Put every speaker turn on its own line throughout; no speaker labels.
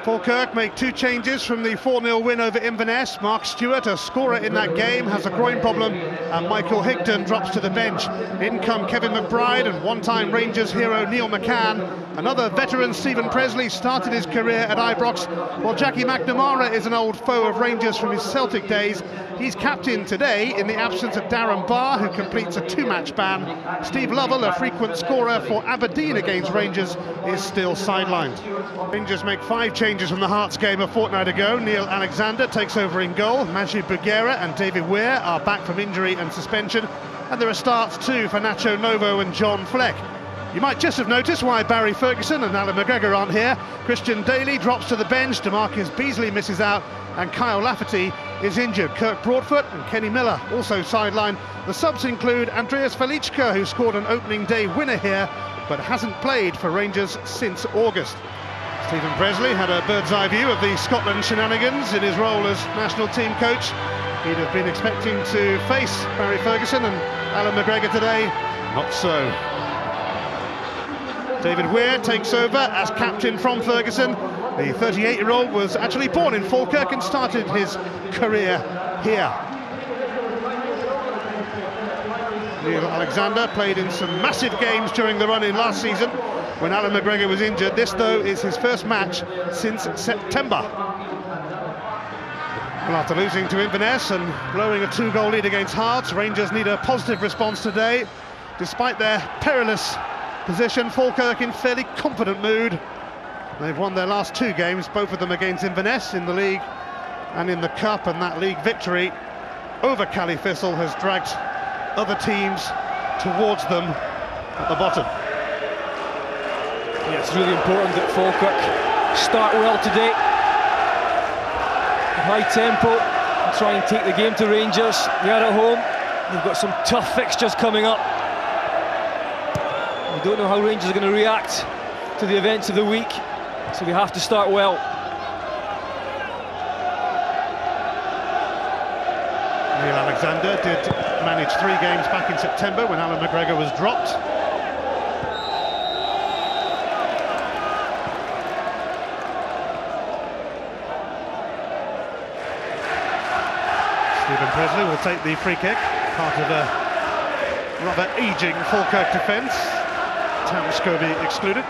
Falkirk make two changes from the 4-0 win over Inverness. Mark Stewart, a scorer in that game, has a groin problem, and Michael Higdon drops to the bench. In come Kevin McBride and one-time Rangers hero Neil McCann. Another veteran, Stephen Presley, started his career at Ibrox, while Jackie McNamara is an old foe of Rangers from his Celtic days. He's captain today in the absence of Darren Barr, who completes a two-match ban. Steve Lovell, a frequent scorer for Aberdeen against Rangers, is still sidelined. Rangers make 5 changes from the Hearts game a fortnight ago. Neil Alexander takes over in goal. Majid Bugera and David Weir are back from injury and suspension. And there are starts too for Nacho Novo and John Fleck. You might just have noticed why Barry Ferguson and Alan McGregor aren't here. Christian Daly drops to the bench, DeMarcus Beasley misses out, and Kyle Lafferty is injured. Kirk Broadfoot and Kenny Miller also sidelined. The subs include Andreas Felichka, who scored an opening day winner here, but hasn't played for Rangers since August. Stephen Presley had a bird's-eye view of the Scotland shenanigans in his role as national team coach. He'd have been expecting to face Barry Ferguson and Alan McGregor today. Not so. David Weir takes over as captain from Ferguson. The 38-year-old was actually born in Falkirk and started his career here. Neil Alexander played in some massive games during the run-in last season when Alan McGregor was injured. This, though, is his first match since September. Well, after losing to Inverness and blowing a 2-goal lead against Hearts, Rangers need a positive response today. Despite their perilous position, Falkirk in fairly confident mood. They've won their last 2 games, both of them against Inverness in the league and in the cup, and that league victory over Cally Thistle has dragged other teams towards them at the bottom.
Yeah, it's really important that Falkirk start well today. High tempo, and try and take the game to Rangers. They are at home. They've got some tough fixtures coming up. We don't know how Rangers are going to react to the events of the week, so we have to start well.
Neil Alexander did manage 3 games back in September when Alan McGregor was dropped. Stephen Presley will take the free kick, part of a rather ageing Falkirk defence. Tam Scobie excluded.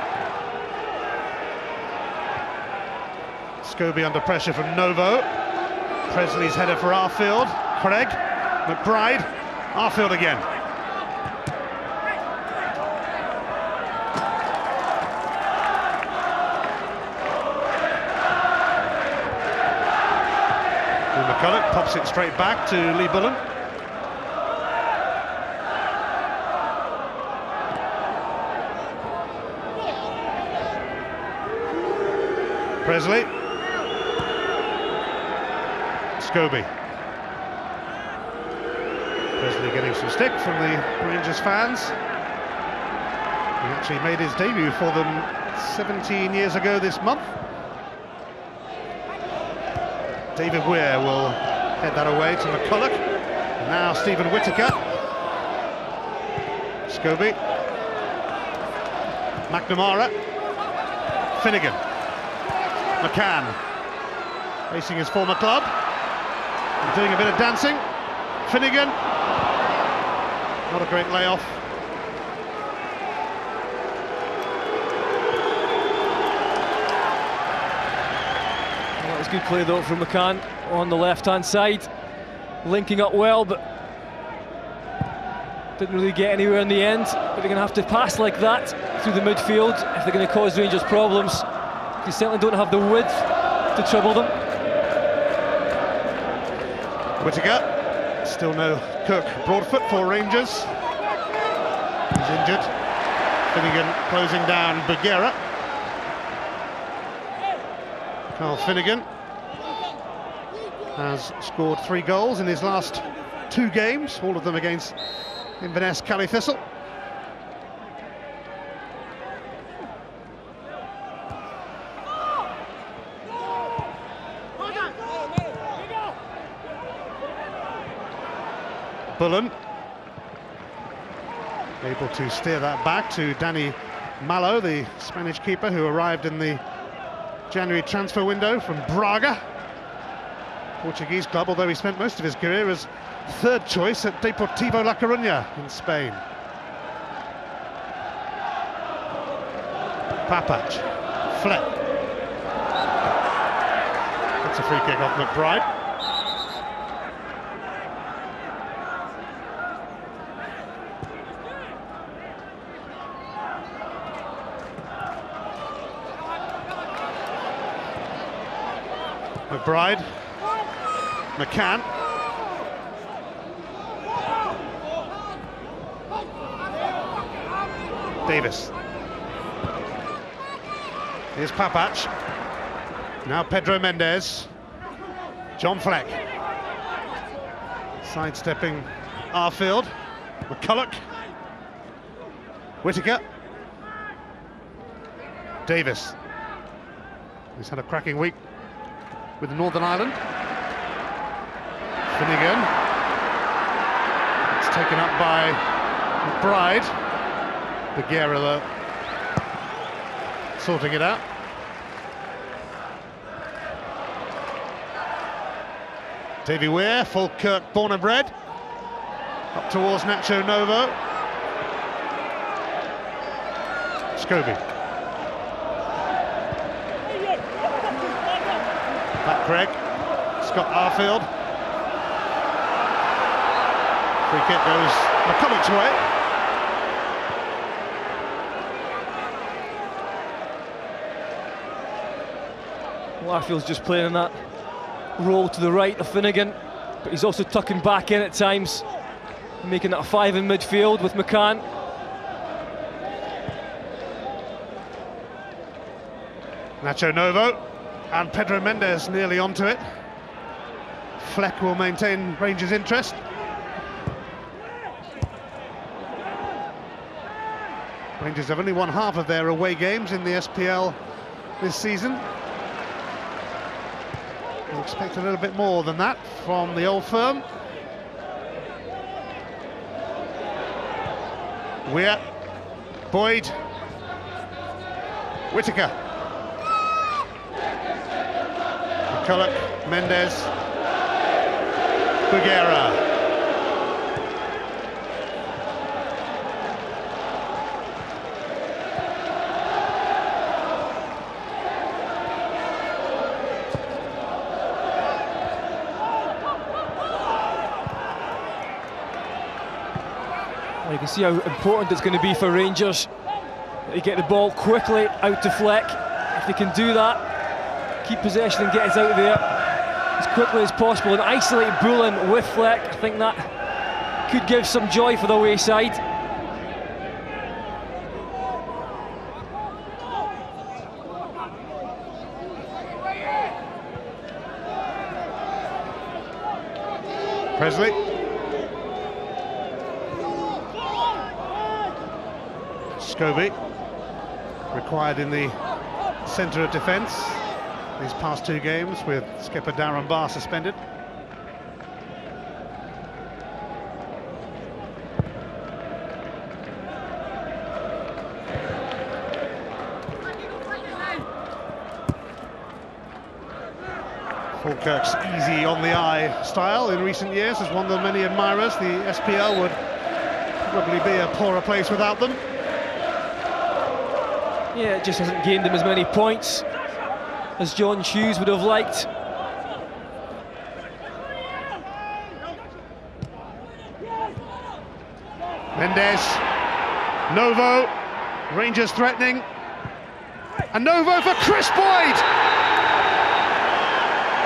Scobie under pressure from Novo. Presley's header for Arfield. Craig, McBride, Arfield again. McCulloch pops it straight back to Lee Bullen. Presley. Scobie. Presley getting some stick from the Rangers fans. He actually made his debut for them 17 years ago this month. David Weir will head that away to McCulloch. And now Stephen Whittaker. Scobie. McNamara. Finnegan. McCann. Facing his former club. Doing a bit of dancing. Finnegan. Not a great layoff.
Well, it's good play though from McCann on the left-hand side, linking up well, but didn't really get anywhere in the end. But they're going to have to pass like that through the midfield if they're going to cause Rangers problems. They certainly don't have the width to trouble them.
Whittaker. Still no Kirk Broadfoot for Rangers. He's injured. Finnegan closing down Bugera. Carl Finnegan has scored 3 goals in his last 2 games, all of them against Inverness Cally Thistle. Bullen able to steer that back to Danny Malo, the Spanish keeper who arrived in the January transfer window from Braga, Portuguese club, although he spent most of his career as third choice at Deportivo La Coruña in Spain. Papac, Fleck. That's a free kick off McBride. McBride, McCann. Davis. Here's Papac. Now Pedro Mendes. John Fleck. Sidestepping Arfield. McCulloch. Whittaker. Davis. He's had a cracking week with Northern Ireland. Finnegan. It's taken up by McBride. Bagheera though, sorting it out. Davy Weir, Falkirk born and bred. Up towards Nacho Novo. Scobie. Pat Craig. Scott Arfield. Free kick goes McCulloch's way.
Arfield's just playing in that role to the right of Finnegan, but he's also tucking back in at times, making it a 5 in midfield with McCann.
Nacho Novo and Pedro Mendes nearly onto it. Fleck will maintain Rangers' interest. Rangers have only won half of their away games in the SPL this season. We expect a little bit more than that from the Old Firm. Weir, Boyd, Whittaker, McCulloch, Mendes, Bagheera.
Well, you can see how important it's going to be for Rangers to get the ball quickly out to Fleck. If they can do that, keep possession and get us out there as quickly as possible and isolate Bullen with Fleck, I think that could give some joy for the away side.
Presley. Scobie, required in the centre of defence these past 2 games with skipper Darren Barr suspended. Falkirk's easy on the eye style in recent years has won them many admirers. The SPL would probably be a poorer place without them.
Yeah, it just hasn't gained them as many points as John Hughes would have liked.
Mendes, Novo, Rangers threatening, and Novo for Chris Boyd!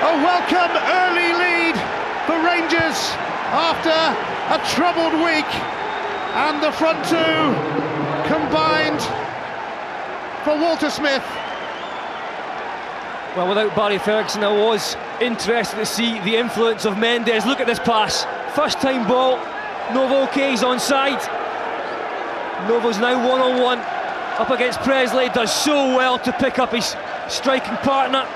A welcome early lead for Rangers after a troubled week, and the front 2 combined for Walter Smith.
Well, without Barry Ferguson, I was interested to see the influence of Mendes. Look at this pass. First time ball. Novo K's onside. Novo's now one-on-one up against Presley. Does so well to pick up his striking partner.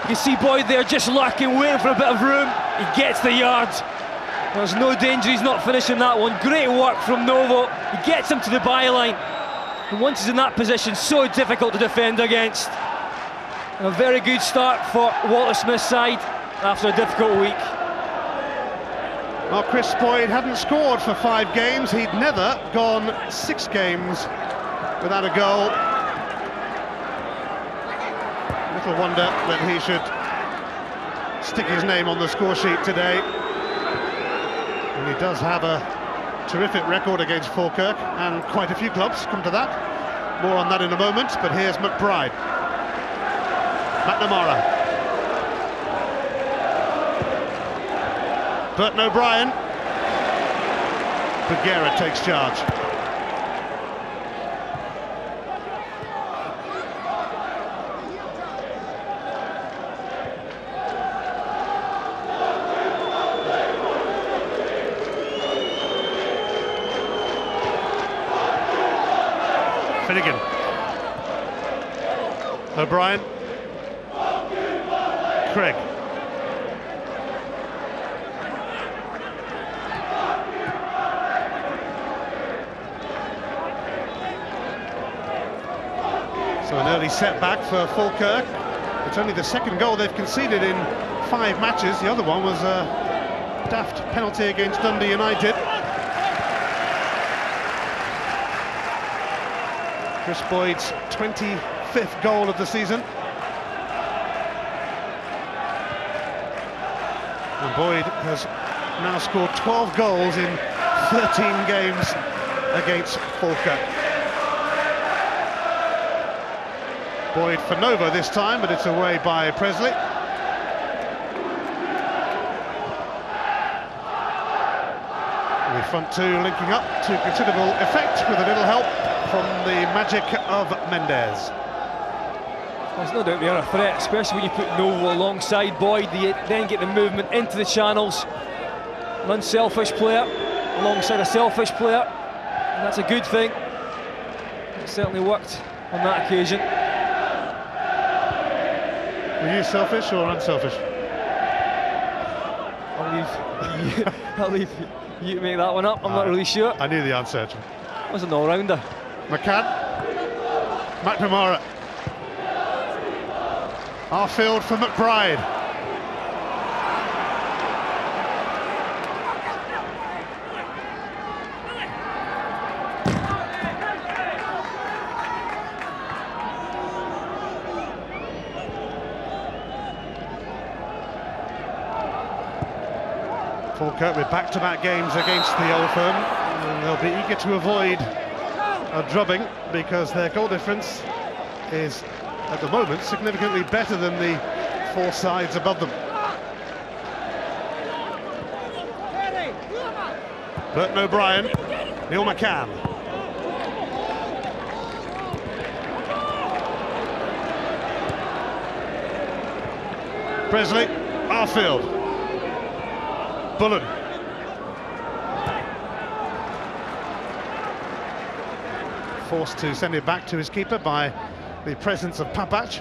You can see Boyd there just lurking, waiting for a bit of room. He gets the yard. There's no danger, he's not finishing that one. Great work from Novo. He gets him to the byline. And once he's in that position, so difficult to defend against. And a very good start for Walter Smith's side after a difficult week.
Well, Chris Boyd hadn't scored for 5 games. He'd never gone 6 games without a goal. Little wonder that he should stick his name on the score sheet today. And he does have a terrific record against Falkirk, and quite a few clubs, come to that. More on that in a moment, but here's McBride. McNamara. Burton O'Brien. Bagheera takes charge. Finnegan. O'Brien. Craig. So an early setback for Falkirk. It's only the second goal they've conceded in 5 matches. The other one was a daft penalty against Dundee United. Chris Boyd's 25th goal of the season. And Boyd has now scored 12 goals in 13 games against Falkirk. Boyd for Nova this time, but it's away by Presley. The front two linking up to considerable effect with a little help from the magic of Mendes.
There's no doubt they are a threat, especially when you put Novo alongside Boyd. They then get the movement into the channels. An unselfish player alongside a selfish player, and that's a good thing. It certainly worked on that occasion.
Were you selfish or unselfish?
I'll leave you to make that one up. I'm not really sure.
I knew the answer.
It was an all-rounder.
McCann. McNamara. Arfield for McBride. Falkirk with back-to-back games against the Old Firm, and they'll be eager to avoid a drubbing because their goal difference is at the moment significantly better than the 4 sides above them. Burton O'Brien, Neil McCann. Presley, Arfield. Bullen. Forced to send it back to his keeper by the presence of Papach.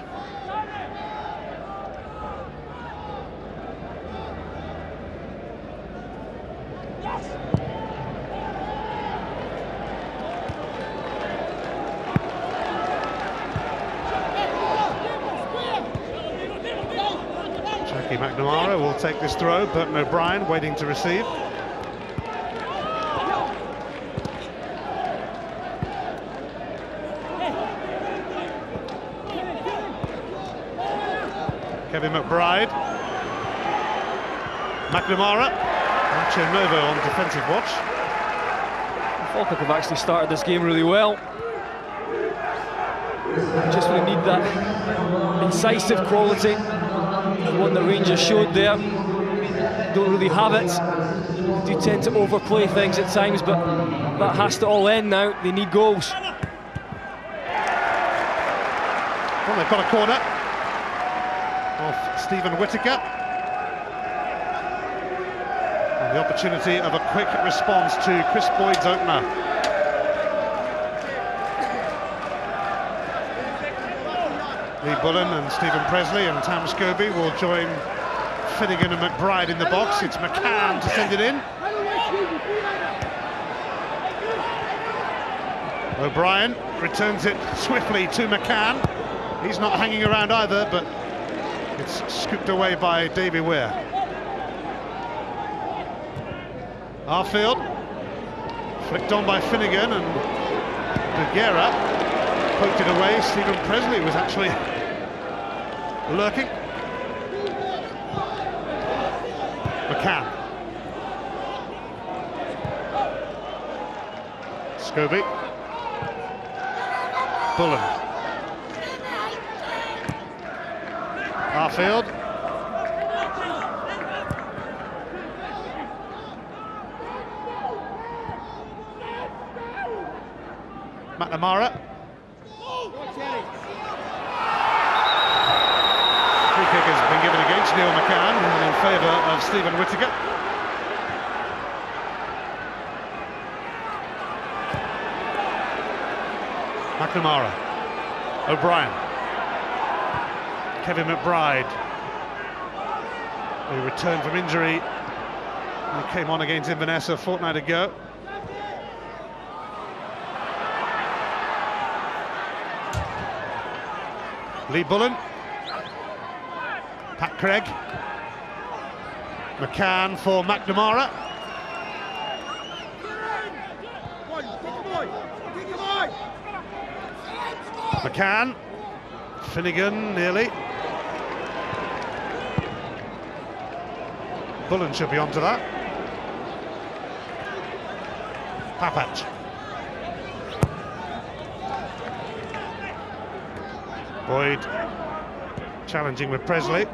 Jackie McNamara will take this throw. Burton O'Brien waiting to receive. Kevin McBride. McNamara. Nacho Novo on defensive watch.
Falkirk have actually started this game really well. Just when they need that incisive quality, the one that Rangers showed there. Don't really have it. They do tend to overplay things at times, but that has to all end now. They need goals.
Well, they've got a corner of Stephen Whittaker. And the opportunity of a quick response to Chris Boyd's opener. Lee Bullen and Stephen Presley and Tam Scobie will join Finnegan and McBride in the box. It's McCann to send it in. O'Brien returns it swiftly to McCann. He's not hanging around either, but it's scooped away by Davy Weir. Arfield, flicked on by Finnegan, and De Guerra poked it away. Stephen Presley was actually lurking. McCann. Scobie. Bullen. Arfield. McNamara. Free kick has been given against Neil McCann and in favour of Stephen Whittaker. McNamara. O'Brien. Kevin McBride, who returned from injury. He came on against Inverness a fortnight ago. Lee Bullen. Pat Craig. McCann for McNamara. McCann. Finnegan nearly. Bullen should be onto that. Papat. Boyd challenging with Presley.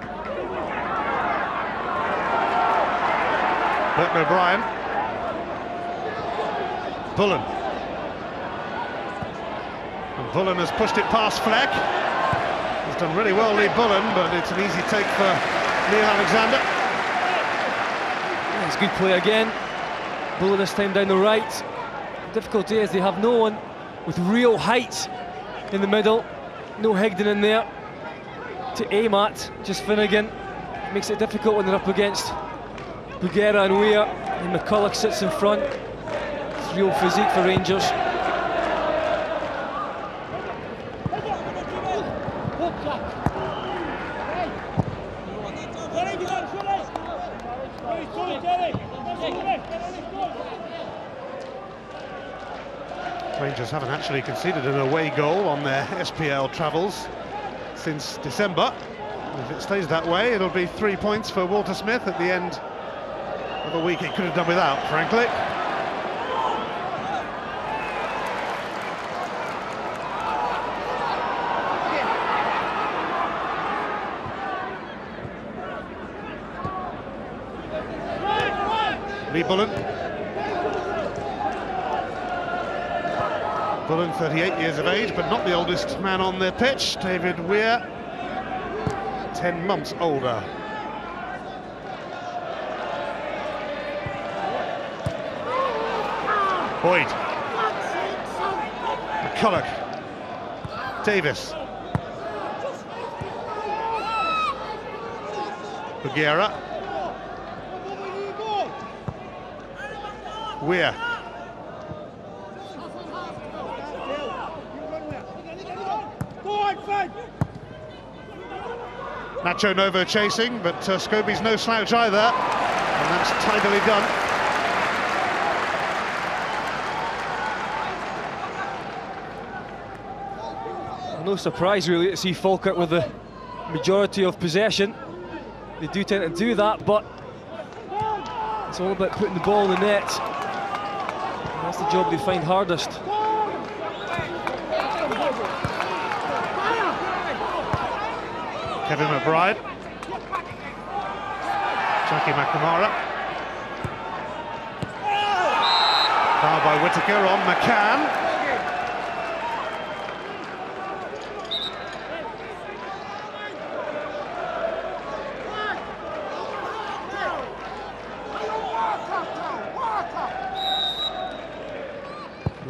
Burton O'Brien. Bullen. And Bullen has pushed it past Fleck. He's done really well, Lee Bullen, but it's an easy take for Neil Alexander.
It's good play again. Bullen this time down the right. The difficulty is they have no one with real height in the middle. No Higdon in there to aim at, just Finnegan. Makes it difficult when they're up against Bugera and Weir. And McCulloch sits in front. It's real physique for Rangers.
Rangers haven't actually conceded an away goal on their SPL travels since December. If it stays that way, it'll be 3 points for Walter Smith at the end of a week it could have done without, frankly. Lee Bullen. Bullen, 38 years of age, but not the oldest man on their pitch. David Weir, 10 months older. Boyd. McCulloch. Davis. Bugera. Weir. Nacho Novo chasing, but Scobie's no slouch either, and that's tidily done.
No surprise really to see Falkirk with the majority of possession. They do tend to do that, but it's all about putting the ball in the net. And that's the job they find hardest.
Kevin McBride. Jackie McNamara. Foul by Whittaker on McCann.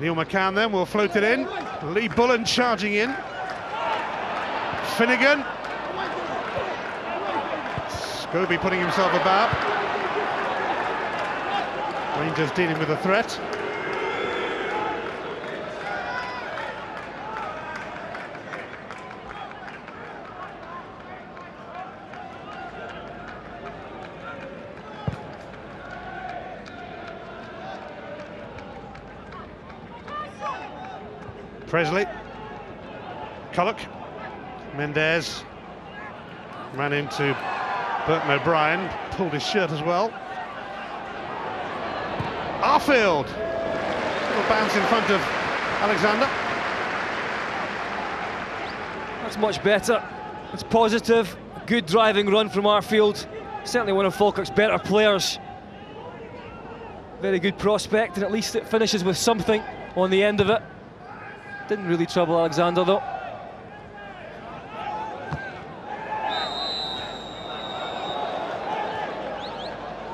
Neil McCann then will float it in. Lee Bullen charging in. Finnegan. Scobie putting himself about. Rangers dealing with a threat. Presley, Culloch, Mendes ran into Burton O'Brien, pulled his shirt as well. Arfield, little bounce in front of Alexander.
That's much better. It's positive. Good driving run from Arfield. Certainly one of Falkirk's better players. Very good prospect, and at least it finishes with something on the end of it. Didn't really trouble Alexander though.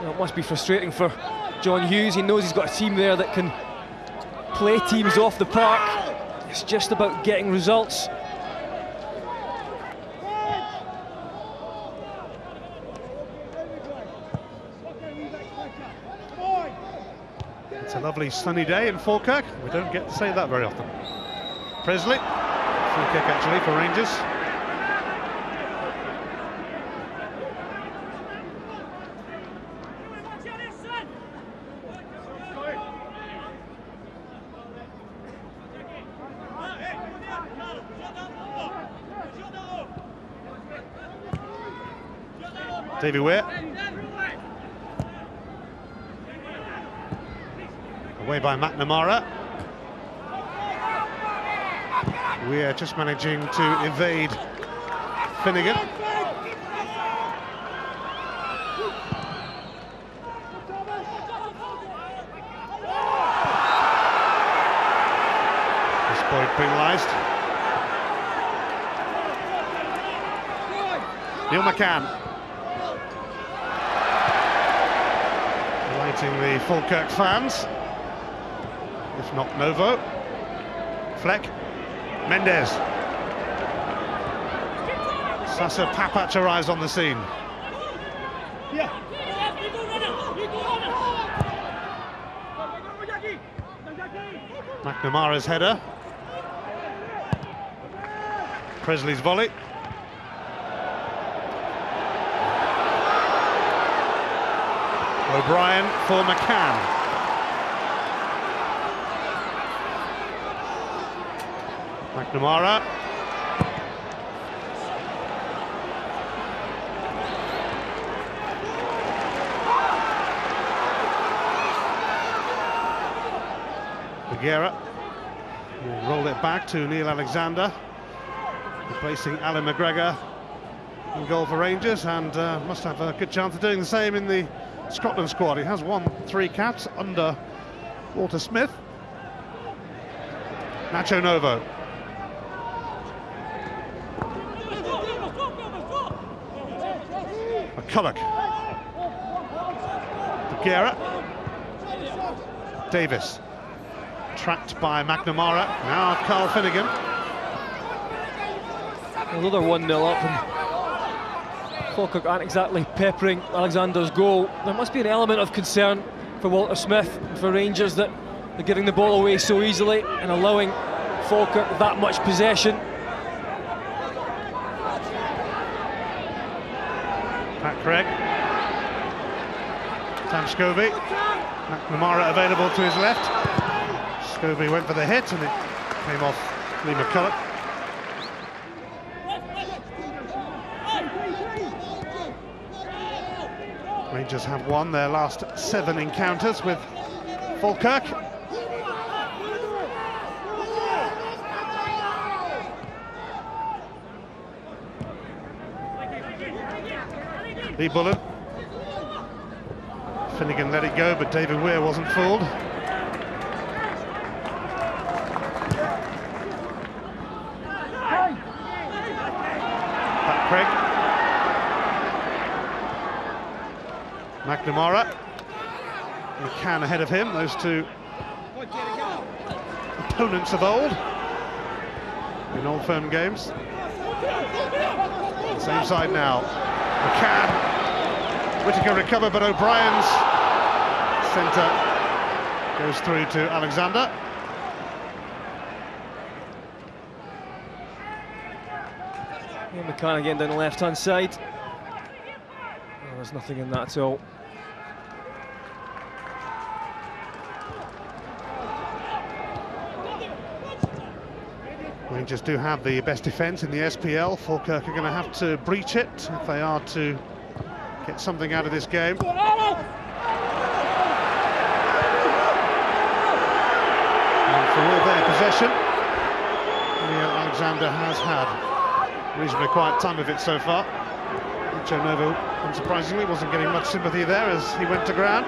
It must be frustrating for John Hughes. He knows he's got a team there that can play teams off the park. It's just about getting results.
It's a lovely sunny day in Falkirk. We don't get to say that very often. Presley, free kick actually for Rangers. Davy Weir. Away by McNamara. Weir just managing to evade Finnegan. This boy penalised. Neil McCann. Delighting the Falkirk fans. If not Novo. Fleck. Mendes. Sasa Papac arrives on the scene. McNamara's header. Presley's volley. O'Brien for McCann. McNamara. Bagheera will roll it back to Neil Alexander, replacing Alan McGregor in goal for Rangers, and must have a good chance of doing the same in the Scotland squad. He has won 3 caps under Walter Smith. Nacho Novo. McCulloch. Bagheera. Davis. Tracked by McNamara. Now Carl Finnegan.
Another 1-0 up, and Falkirk aren't exactly peppering Alexander's goal. There must be an element of concern for Walter Smith, for Rangers, that they're giving the ball away so easily and allowing Falkirk that much possession.
Pat Craig. Tam Scovey. McNamara available to his left. Scovey went for the hit and it came off Lee McCulloch. Rangers have won their last 7 encounters with Falkirk. Lee Bullen. Finnegan let it go, but David Weir wasn't fooled. Pat Craig. McNamara. McCann ahead of him, those two opponents of old in Old Firm games. Same side now. McCann. Whittaker recover, but O'Brien's centre goes through to Alexander.
Yeah, McCann again down the left-hand side. Oh, there's nothing in that at all.
Rangers do have the best defence in the SPL. Falkirk are going to have to breach it if they are to get something out of this game. And for all their possession, Leo Alexander has had reasonably quiet time of it so far. Nacho Novo, unsurprisingly, wasn't getting much sympathy there as he went to ground.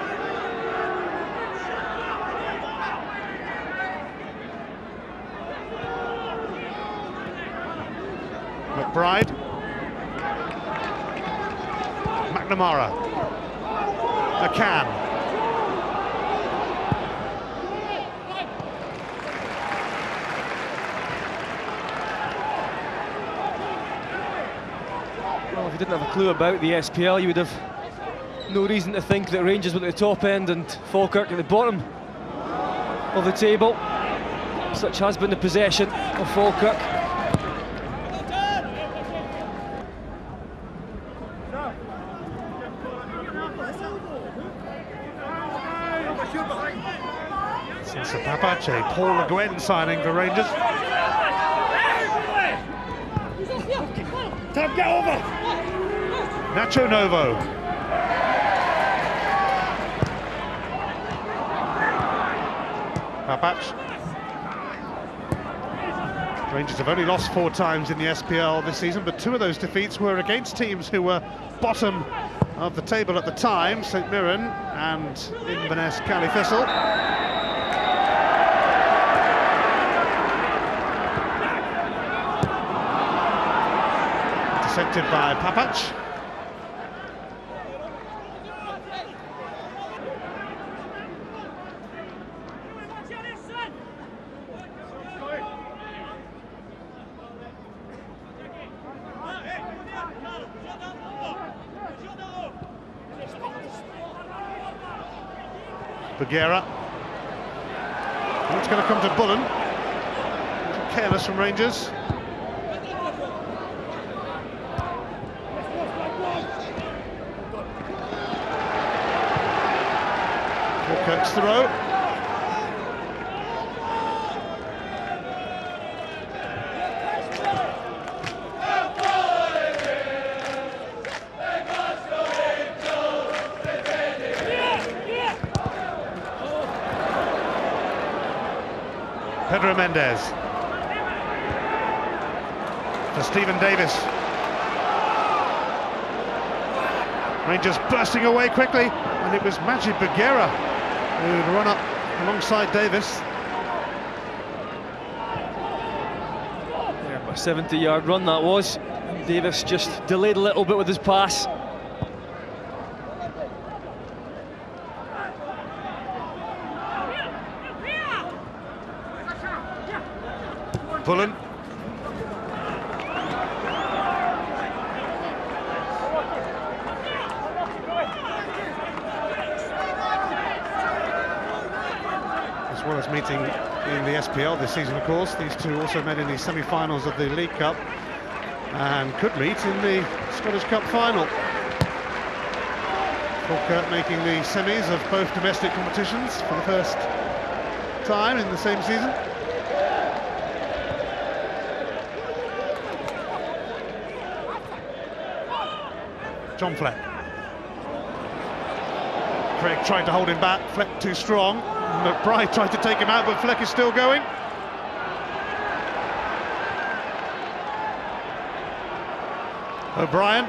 McBride, McNamara, McCann,
well, if you didn't have a clue about the SPL, you would have no reason to think that Rangers were at the top end and Falkirk at the bottom of the table. Such has been the possession of Falkirk.
Sir Papache, Paul Le Guen signing for Rangers.
Tom, get over!
Nacho Novo. Papach. Rangers have only lost 4 times in the SPL this season, but 2 of those defeats were against teams who were bottom of the table at the time, St Mirren and Inverness Cali Thistle. Intercepted by Papach. Bagheera. It's going to come to Bullen. Careless from Rangers. Falkirk's throw. Pedro Mendes to Stephen Davis. Rangers bursting away quickly, and it was Majid Bagheera who'd run up alongside Davis.
Yeah, a 70-yard run that was. Davis just delayed a little bit with his pass.
Bullen. As well as meeting in the SPL this season, of course, these 2 also met in the semi-finals of the League Cup and could meet in the Scottish Cup final. Falkirk making the semis of both domestic competitions for the first time in the same season. John Fleck. Craig tried to hold him back, Fleck too strong. McBride tried to take him out, but Fleck is still going. O'Brien.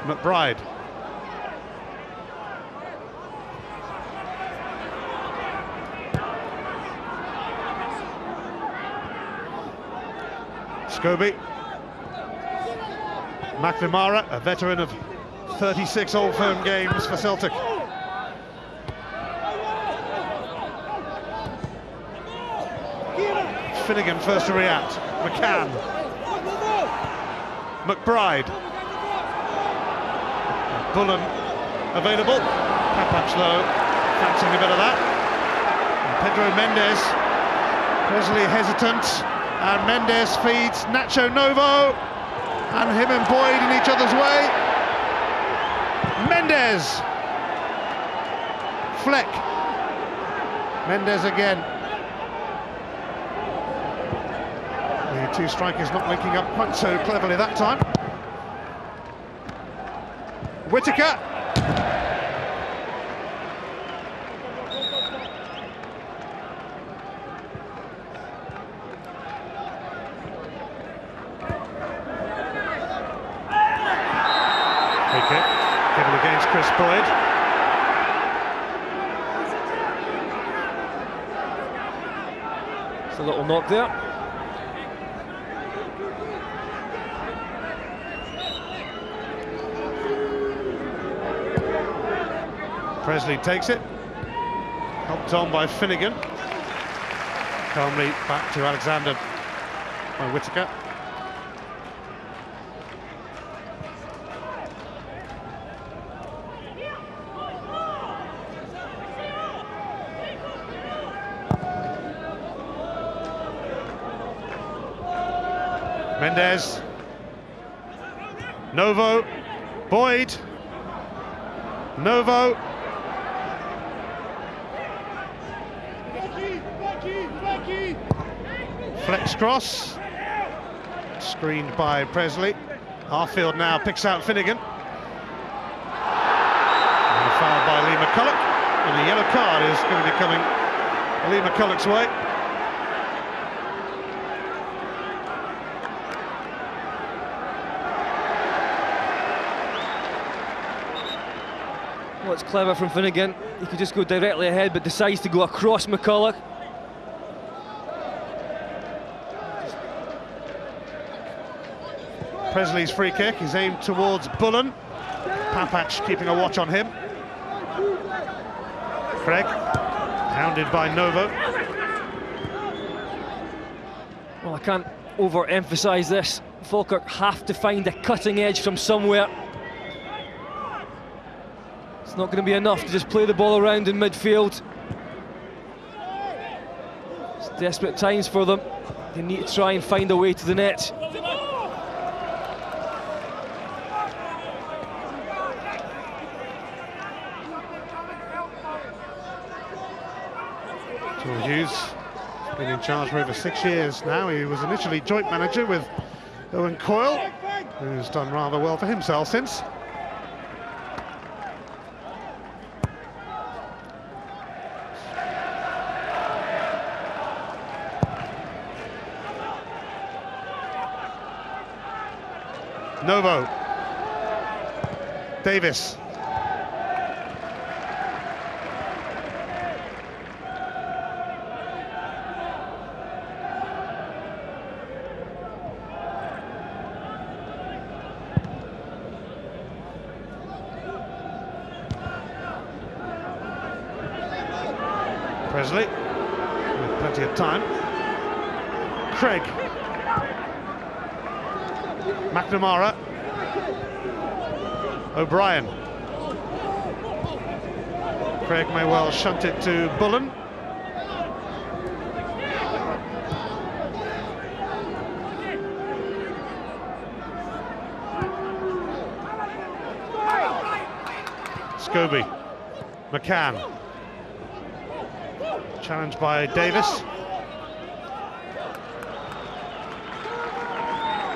McBride. Scobie. McNamara, a veteran of 36 Old Firm games for Celtic. Finnegan first to react. McCann. McBride. Bullen available. Papach though, fancying a bit of that. And Pedro Mendes. Presley hesitant. And Mendes feeds Nacho Novo. And him and Boyd in each other's way. Mendes. Fleck. Mendes again. Two strikers not linking up quite so cleverly that time. Whittaker. Free kick given against Chris Boyd.
It's a little knock there.
Presley takes it, helped on by Finnegan. Calmly back to Alexander by Whittaker. Mendes, Novo, Boyd, Novo. Flex cross, screened by Presley. Arfield now picks out Finnegan. And a foul by Lee McCulloch, and a yellow card is going to be coming Lee McCulloch's way.
Well, it's clever from Finnegan. He could just go directly ahead, but decides to go across McCulloch.
Presley's free kick is aimed towards Bullen. Papac keeping a watch on him. Craig, hounded by Novo.
Well, I can't overemphasise this. Falkirk have to find a cutting edge from somewhere. It's not going to be enough to just play the ball around in midfield. It's desperate times for them. They need to try and find a way to the net.
Joel Hughes has been in charge for over 6 years now. He was initially joint manager with Owen Coyle, who's done rather well for himself since. Novo, Davis, Presley with plenty of time. Craig, McNamara, O'Brien. Craig may well shunt it to Bullen. Scobie, McCann. Challenged by Davis.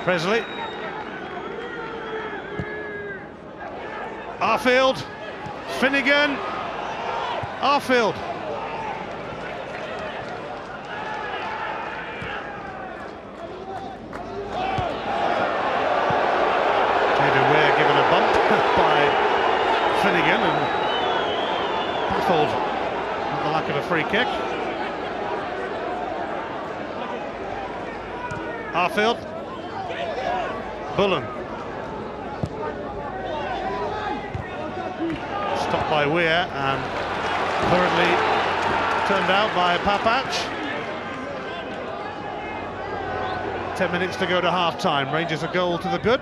Presley. Arfield. Finnegan. Arfield. David Ware given a bump by Finnegan and baffled at the lack of a free kick. Arfield. Bullen. Stopped by Weir and hurriedly turned out by Papac. 10 minutes to go to half-time. Rangers a goal to the good.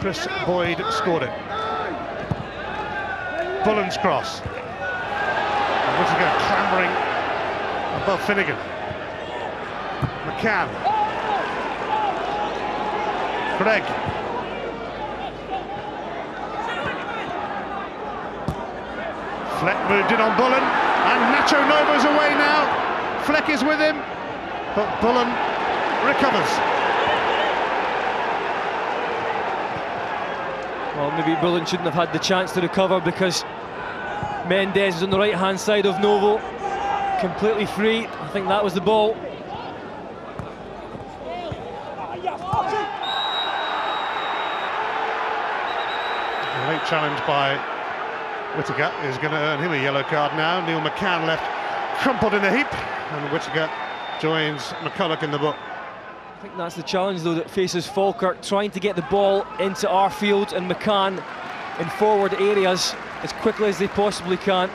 Chris Boyd scored it. Bullen's cross. And Whittaker clambering above Finnegan. McCann. Craig. Fleck moved in on Bullen, and Nacho Novo's away now. Fleck is with him, but Bullen recovers.
Well, maybe Bullen shouldn't have had the chance to recover because Mendes is on the right-hand side of Novo, completely free. I think that was the ball.
A late challenge by Whittaker is going to earn him a yellow card now. Neil McCann left crumpled in a heap, and Whittaker joins McCulloch in the book.
I think that's the challenge, though, that faces Falkirk, trying to get the ball into Arfield and McCann in forward areas as quickly as they possibly can,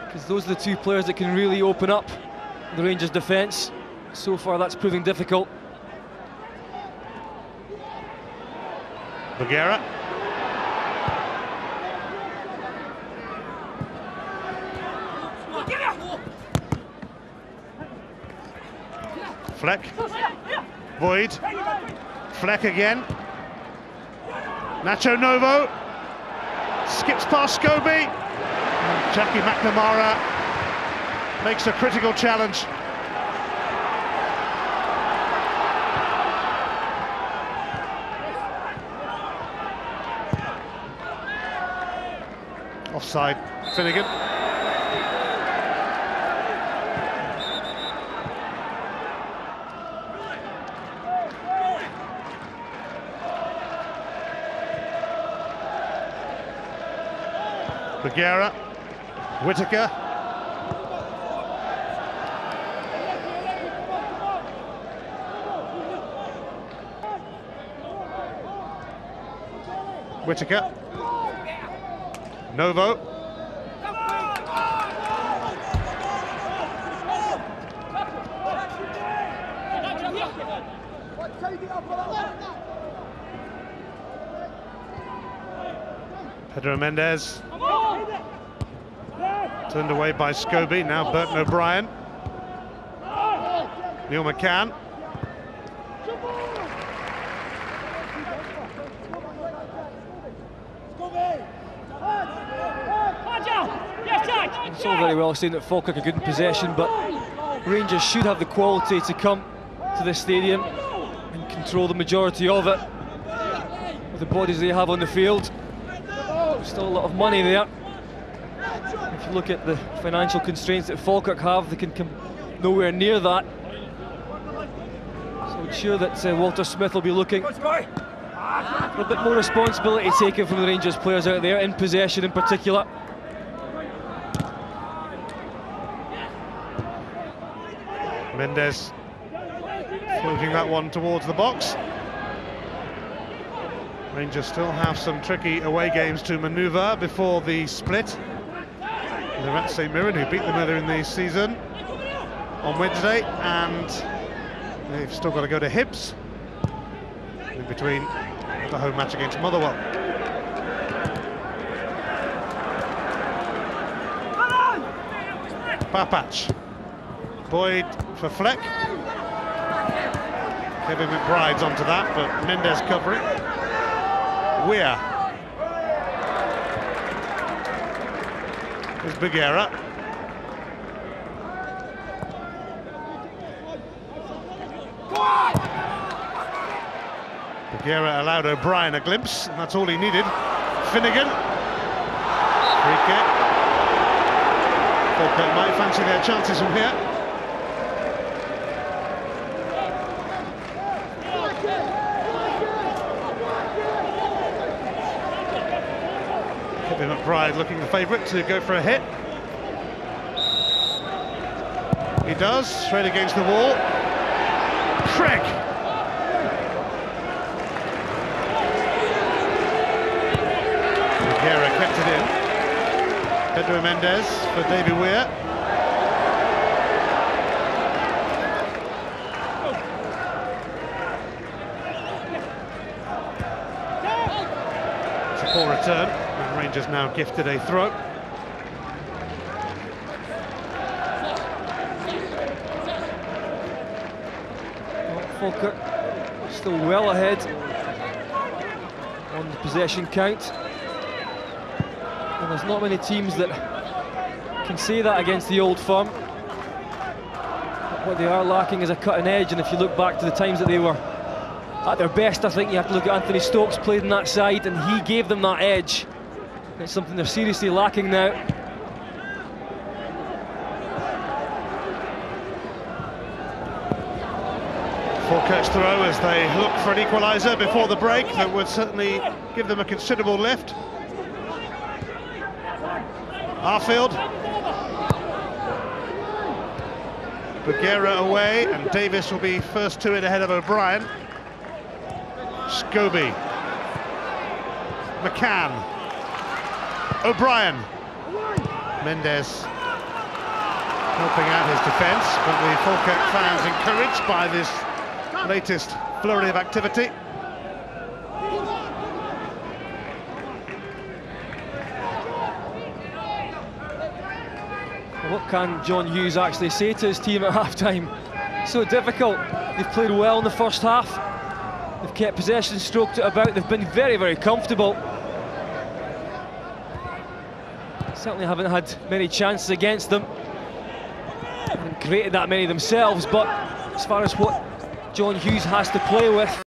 because those are the two players that can really open up the Rangers' defence. So far that's proving difficult.
Bagheera. Fleck. Boyd. Fleck again. Nacho Novo. Skips past Scobie. And Jackie McNamara makes a critical challenge. Offside, Finnegan. Bagheera, Whittaker. Whittaker. Novo. Pedro Mendes. Turned away by Scobie, now Burton O'Brien. Neil McCann.
It's all very well saying that Falkirk are good in possession, but Rangers should have the quality to come to this stadium and control the majority of it with the bodies they have on the field. There's still a lot of money there. If you look at the financial constraints that Falkirk have, they can come nowhere near that. So I'm sure that Walter Smith will be looking for a bit more responsibility taken from the Rangers players out there, in possession in particular.
Mendes floating that one towards the box. Rangers still have some tricky away games to manoeuvre before the split. They're at St Mirren, who beat them earlier in the season on Wednesday, and they've still got to go to Hibs in between the home match against Motherwell. Papach. Boyd for Fleck. Kevin McBride's onto that, but Mendes covering. Weir. Here's Bagheera. Bagheera allowed O'Brien a glimpse, and that's all he needed. Finnegan. Free kick. Falkirk might fancy their chances from here. Kevin McBride looking the favourite to go for a hit. He does, straight against the wall. Craig. Bagheera kept it in. Pedro Mendes for Davy Weir. It's a poor return. Rangers now gifted a throw.
Falkirk still well ahead on the possession count, and there's not many teams that can say that against the Old Firm. But what they are lacking is a cutting edge, and if you look back to the times that they were At their best, I think you have to look at Anthony Stokes, played on that side, and he gave them that edge. It's something they're seriously lacking now.
Falkirk's throw as they look for an equaliser before the break that would certainly give them a considerable lift. Arfield. Bagheera away, and Davis will be first to it ahead of O'Brien. Scobie. McCann. O'Brien. Mendes helping out his defence, but the Falkirk fans encouraged by this latest flurry of activity.
What can John Hughes actually say to his team at half-time? So difficult. They've played well in the first half. They've kept possession, stroked it about. They've been very, very comfortable. Certainly haven't had many chances against them. Haven't created that many themselves, but as far as what John Hughes has to play with,